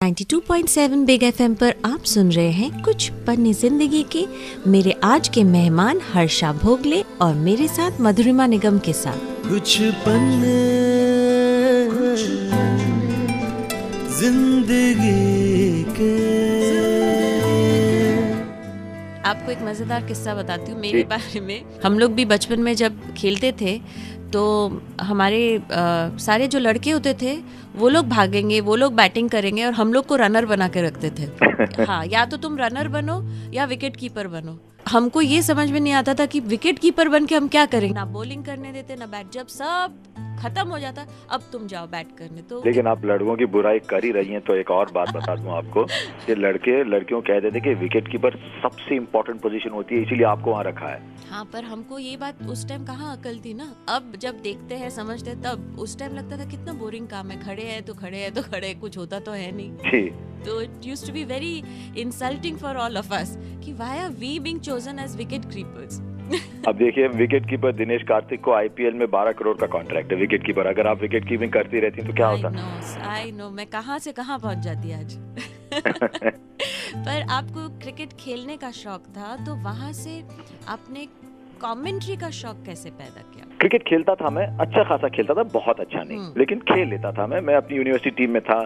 92.7 big FM पर आप सुन रहे हैं कुछ पन्ने जिंदगी के। मेरे आज के मेहमान हर्षा भोगले और मेरे साथ मधुरिमा निगम के साथ कुछ पन्ने जिंदगी के। आपको एक मजेदार किस्सा बताती हूँ मेरे बारे में। हम लोग भी बचपन में जब खेलते थे तो हमारे सारे जो लड़के होते थे वो लोग भागेंगे, वो लोग बैटिंग करेंगे और हम लोग को रनर बना के रखते थे। हाँ, या तो तुम रनर बनो या विकेट कीपर बनो। हमको ये समझ में नहीं आता था कि विकेट कीपर बन के हम क्या करेंगे। ना बॉलिंग करने देते ना बैट। जब सब खत्म हो जाता अब तुम जाओ बैट करने। तो लेकिन आप लड़कों की बुराई कर ही रही हैं तो एक और बात बता दूं आपको कि लड़कियों कह देते कि विकेट कीपर सबसे इम्पोर्टेंट पोजीशन होती है, इसीलिए आपको वहाँ रखा है। हाँ, पर हमको ये बात उस टाइम कहाँ अकल थी ना। अब जब देखते हैं समझते तब उस टाइम लगता था कितना बोरिंग काम है। खड़े हैं तो खड़े, कुछ होता तो है नहीं। जी। तो it used to be very insulting for all of us कि why are we being chosen as wicket keepers. अब देखिए, विकेट कीपर दिनेश कार्तिक को आईपीएल में 12 करोड़ का कॉन्ट्रैक्ट है विकेट कीपर। अगर आप विकेट कीपिंग करती रहती तो क्या होता? आई नो मैं कहाँ से कहाँ पहुँच जाती आज। पर आपको क्रिकेट खेलने का शौक था तो वहाँ से आपने कमेंट्री का शौक कैसे पैदा किया? क्रिकेट खेलता था मैं, अच्छा खासा खेलता था, बहुत अच्छा नहीं, लेकिन खेल लेता था मैं अपनी यूनिवर्सिटी टीम में था।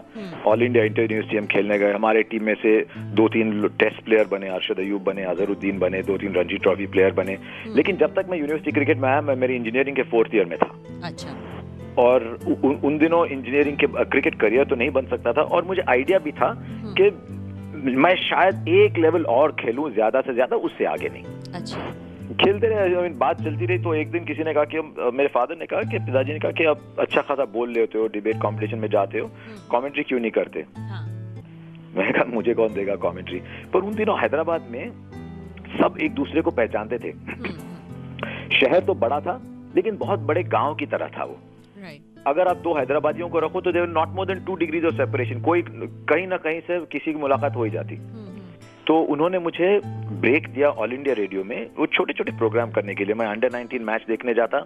ऑल इंडिया इंटर यूनिवर्सिटी हम खेलने गए। हमारे टीम में से 2-3 टेस्ट प्लेयर बने, अरशद अयूब बने, अजहरुद्दीन बने, 2-3 रणजी ट्रॉफी प्लेयर बने। लेकिन जब तक मैं यूनिवर्सिटी क्रिकेट में आया, मैं मेरी इंजीनियरिंग के 4th ईयर में था। अच्छा। और उन दिनों इंजीनियरिंग के क्रिकेट करियर तो नहीं बन सकता था और मुझे आइडिया भी था कि मैं शायद एक लेवल और खेलूं, ज्यादा से ज्यादा, उससे आगे नहीं। अच्छा। खेलते रहे, बात चलती रही। तो एक दिन किसी ने कहा कि मेरे फादर ने कहा कि पिताजी ने कहा कि आप अच्छा खासा बोल लेते हो, डिबेट कंपटीशन में जाते हो, कमेंट्री क्यों नहीं करते? हाँ। मैंने कहा मुझे कौन देगा कमेंट्री। पर उन दिनों हैदराबाद में सब एक दूसरे को पहचानते थे। शहर तो बड़ा था लेकिन बहुत बड़े गांव की तरह था वो। अगर आप 2 हैदराबादियों को रखो तो there not more than 2 degrees of separation. कोई कहीं ना कहीं से किसी की मुलाकात हो ही जाती। तो उन्होंने मुझे ब्रेक दिया ऑल इंडिया रेडियो में, वो छोटे छोटे प्रोग्राम करने के लिए। मैं अंडर 19 मैच देखने जाता,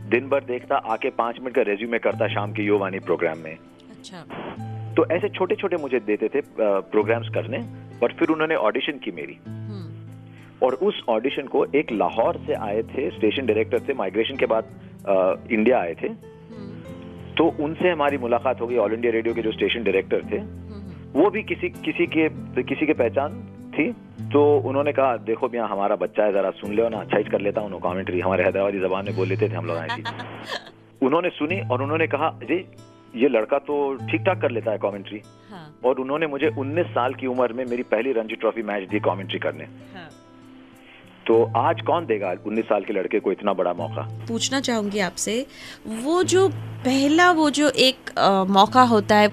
दिन भर देखता, आके 5 मिनट का रेज्यूमे करता शाम के योवानी प्रोग्राम में। अच्छा। तो ऐसे छोटे छोटे मुझे देते थे प्रोग्राम्स करने। और फिर उन्होंने ऑडिशन की मेरी, और उस ऑडिशन को एक लाहौर से आए थे स्टेशन डायरेक्टर थे, माइग्रेशन के बाद इंडिया आए थे। तो उनसे हमारी मुलाकात हो गई। ऑल इंडिया रेडियो के जो स्टेशन डायरेक्टर थे वो भी किसी के पहचान थी। तो उन्होंने कहा देखो भैया, हमारा बच्चा है, जरा सुन लो ना, अच्छा ही कर लेता हूँ कमेंट्री। हमारे हैदराबादी जबान में बोल लेते थे हम लोग ऐसी। उन्होंने सुनी और उन्होंने कहा जी ये लड़का तो ठीक ठाक कर लेता है कमेंट्री। हाँ। और उन्होंने मुझे 19 साल की उम्र में मेरी पहली रणजी ट्रॉफी मैच दी कमेंट्री करने। हाँ। तो आज कौन देगा 19 साल के लड़के को इतना बड़ा मौका? पूछना चाहूंगी आपसे, वो जो पहला एक मौका होता है,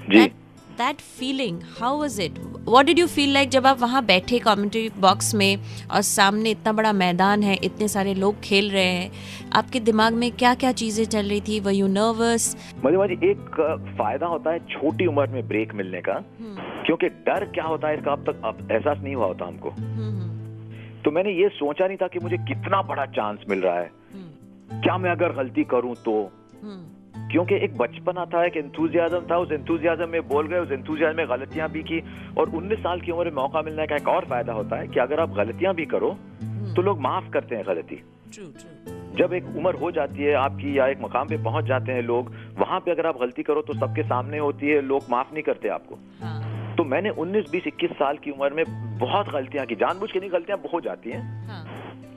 that feeling, how was it? What did you feel like जब आप वहाँ बैठे कमेंट्री बॉक्स में और सामने इतना बड़ा मैदान है, इतने सारे लोग खेल रहे हैं, आपके दिमाग में क्या क्या चीजें चल रही थी? Were you nervous? मधुमा जी, एक फायदा होता है छोटी उम्र में ब्रेक मिलने का, क्योंकि डर क्या होता है इसका अब तक एहसास नहीं हुआ होता हमको। तो मैंने ये सोचा नहीं था कि मुझे कितना बड़ा चांस मिल रहा है। क्या मैं अगर गलती करूं तो? क्योंकि एक बचपना था, एक एंथुजियाज्म था, उस एंथुजियाज्म में बोल गए, उस एंथुजियाज्म में गलतियां भी की। और 19 साल की उम्र में मौका मिलने का एक और फायदा होता है कि अगर आप गलतियां भी करो तो लोग माफ करते हैं गलती। जब एक उम्र हो जाती है आपकी या एक मकाम पे पहुंच जाते हैं लोग, वहां पे अगर आप गलती करो तो सबके सामने होती है, लोग माफ नहीं करते आपको। तो मैंने 19, 20, 21 साल की उम्र में बहुत गलतियां की, जानबूझ के नहीं, गलतियां हो जाती हैं।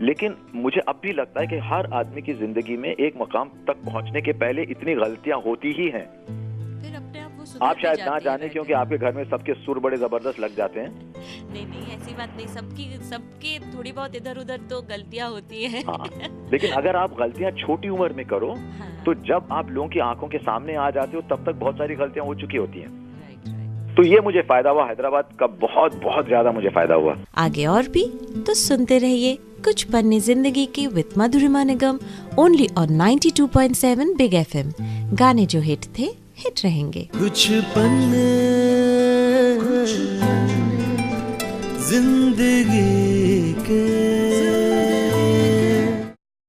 लेकिन मुझे अब भी लगता है कि हर आदमी की जिंदगी में एक मकाम तक पहुंचने के पहले इतनी गलतियां होती ही हैं। फिर अपने आप वो आप शायद ना जाने क्योंकि आपके घर में सबके सुर बड़े जबरदस्त लग जाते हैं। नहीं, ऐसी बात नहीं, सबके थोड़ी बहुत इधर उधर तो गलतियां होती हैं। हाँ, लेकिन अगर आप गलतियां छोटी उम्र में करो तो जब आप लोगों की आंखों के सामने आ जाते हो तब तक बहुत सारी गलतियां हो चुकी होती हैं। तो ये मुझे फायदा हुआ, हैदराबाद का बहुत बहुत ज्यादा मुझे फायदा हुआ। आगे और भी तो सुनते रहिए कुछ पन्ने जिंदगी की with Madhurima Nigam, only on 92.7 big FM. गाने जो हिट थे हिट रहेंगे। कुछ पन्ने जिंदगी के।